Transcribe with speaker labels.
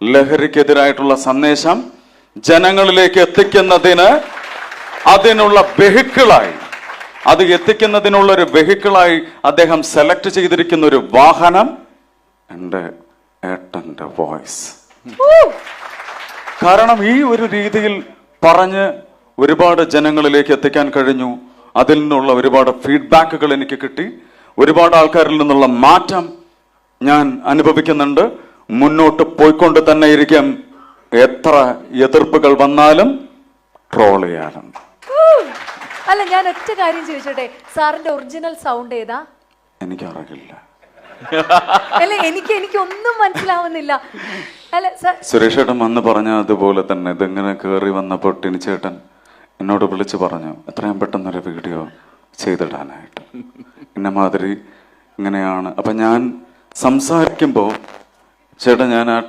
Speaker 1: ലഹരിക്കെതിരായിട്ടുള്ള സന്ദേശം ജനങ്ങളിലേക്ക് എത്തിക്കുന്നതിന് അതിനുള്ള വെഹിക്കിളായി, അത് എത്തിക്കുന്നതിനുള്ള ഒരു വെഹിക്കിളായി അദ്ദേഹം സെലക്ട് ചെയ്തിരിക്കുന്ന ഒരു വാഹനം എൻ്റെ ഏട്ടൻ്റെ വോയിസ്. കാരണം ഈ ഒരു രീതിയിൽ പറഞ്ഞ് ഒരുപാട് ജനങ്ങളിലേക്ക് എത്തിക്കാൻ കഴിഞ്ഞു. അതിൽ നിന്നുള്ള ഒരുപാട് ഫീഡ്ബാക്കുകൾ എനിക്ക് കിട്ടി. ഒരുപാട് ആൾക്കാരിൽ നിന്നുള്ള മാറ്റം ഞാൻ അനുഭവിക്കുന്നുണ്ട്. മുന്നോട്ട് പോയിക്കൊണ്ട് തന്നെ ഇരിക്കും. എത്ര എതിർപ്പുകൾ വന്നാലും ട്രോൾ ചെയ്യാനും.
Speaker 2: അല്ല, ഞാൻ ഒറ്റ കാര്യം ചോദിച്ചോട്ടെ, സാറിന്റെ ഒറിജിനൽ സൗണ്ട് ഏതാ?
Speaker 1: എനിക്കറിയില്ല.
Speaker 2: അല്ല, എനിക്കൊന്നും മനസ്സിലാവുന്നില്ല. അല്ല
Speaker 1: സുരേഷ് ചേട്ടൻ വന്ന് പറഞ്ഞ അതുപോലെ തന്നെ ഇതിങ്ങനെ കയറി വന്നപ്പോൾ ടിനിച്ചേട്ടൻ എന്നോട് വിളിച്ചു പറഞ്ഞു എത്രയും പെട്ടെന്നൊരു വീഡിയോ ചെയ്തിടാനായിട്ട്. എന്നെ മാതിരി ഇങ്ങനെയാണ്. അപ്പൊ ഞാൻ സംസാരിക്കുമ്പോൾ ചേട്ടാ ഞാൻ ആ